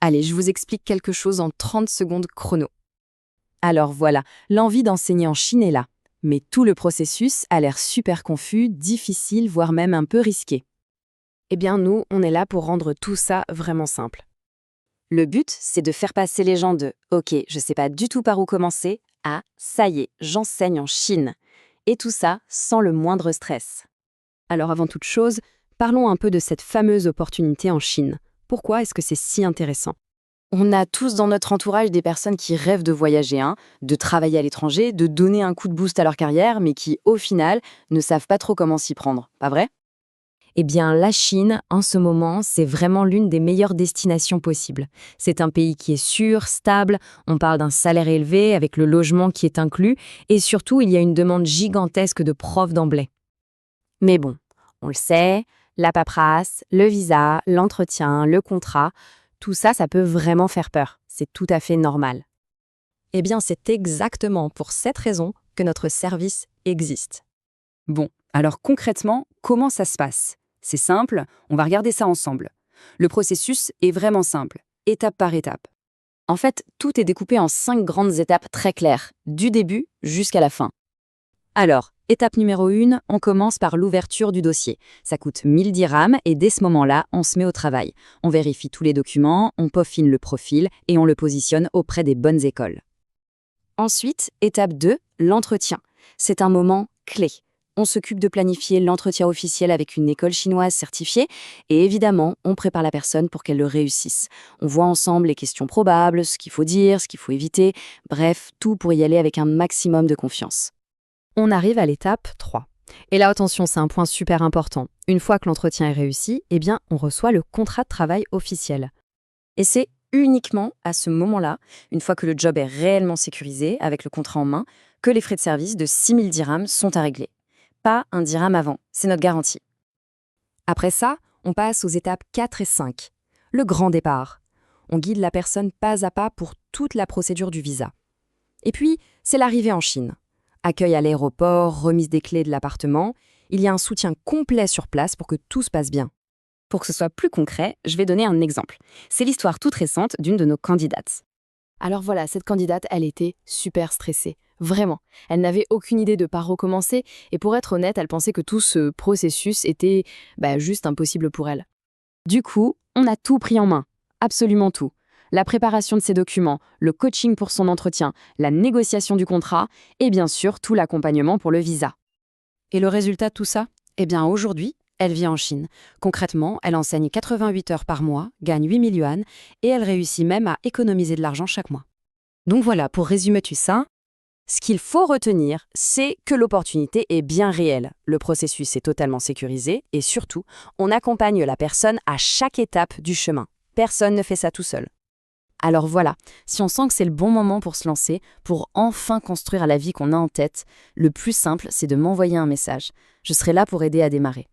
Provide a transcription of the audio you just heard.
Allez, je vous explique quelque chose en 30 secondes chrono. Alors voilà, l'envie d'enseigner en Chine est là. Mais tout le processus a l'air super confus, difficile, voire même un peu risqué. Eh bien, nous, on est là pour rendre tout ça vraiment simple. Le but, c'est de faire passer les gens de « Ok, je sais pas du tout par où commencer » à « Ça y est, j'enseigne en Chine ». Et tout ça sans le moindre stress. Alors avant toute chose, parlons un peu de cette fameuse opportunité en Chine. Pourquoi est-ce que c'est si intéressant? On a tous dans notre entourage des personnes qui rêvent de voyager, de travailler à l'étranger, de donner un coup de boost à leur carrière, mais qui, au final, ne savent pas trop comment s'y prendre. Pas vrai? Eh bien, la Chine, en ce moment, c'est vraiment l'une des meilleures destinations possibles. C'est un pays qui est sûr, stable, on parle d'un salaire élevé avec le logement qui est inclus, et surtout, il y a une demande gigantesque de profs d'anglais. Mais bon, on le sait, la paperasse, le visa, l'entretien, le contrat, tout ça, ça peut vraiment faire peur. C'est tout à fait normal. Eh bien, c'est exactement pour cette raison que notre service existe. Bon, alors concrètement, comment ça se passe? C'est simple, on va regarder ça ensemble. Le processus est vraiment simple, étape par étape. En fait, tout est découpé en 5 grandes étapes très claires, du début jusqu'à la fin. Alors, étape numéro 1, on commence par l'ouverture du dossier. Ça coûte 1000 dirhams et dès ce moment-là, on se met au travail. On vérifie tous les documents, on peaufine le profil et on le positionne auprès des bonnes écoles. Ensuite, étape 2, l'entretien. C'est un moment clé. On s'occupe de planifier l'entretien officiel avec une école chinoise certifiée et évidemment, on prépare la personne pour qu'elle le réussisse. On voit ensemble les questions probables, ce qu'il faut dire, ce qu'il faut éviter, bref, tout pour y aller avec un maximum de confiance. On arrive à l'étape 3. Et là, attention, c'est un point super important. Une fois que l'entretien est réussi, eh bien, on reçoit le contrat de travail officiel. Et c'est uniquement à ce moment-là, une fois que le job est réellement sécurisé, avec le contrat en main, que les frais de service de 6000 dirhams sont à régler. Pas un dirham avant, c'est notre garantie. Après ça, on passe aux étapes 4 et 5. Le grand départ. On guide la personne pas à pas pour toute la procédure du visa. Et puis, c'est l'arrivée en Chine. Accueil à l'aéroport, remise des clés de l'appartement, il y a un soutien complet sur place pour que tout se passe bien. Pour que ce soit plus concret, je vais donner un exemple. C'est l'histoire toute récente d'une de nos candidates. Alors voilà, cette candidate, elle était super stressée. Vraiment. Elle n'avait aucune idée de par recommencer et pour être honnête, elle pensait que tout ce processus était juste impossible pour elle. Du coup, on a tout pris en main. Absolument tout. La préparation de ses documents, le coaching pour son entretien, la négociation du contrat et bien sûr tout l'accompagnement pour le visa. Et le résultat de tout ça? Eh bien aujourd'hui, elle vit en Chine. Concrètement, elle enseigne 88 heures par mois, gagne 8 000 yuan et elle réussit même à économiser de l'argent chaque mois. Donc voilà, pour résumer tout ça, ce qu'il faut retenir, c'est que l'opportunité est bien réelle. Le processus est totalement sécurisé et surtout, on accompagne la personne à chaque étape du chemin. Personne ne fait ça tout seul. Alors voilà, si on sent que c'est le bon moment pour se lancer, pour enfin construire la vie qu'on a en tête, le plus simple, c'est de m'envoyer un message. Je serai là pour aider à démarrer.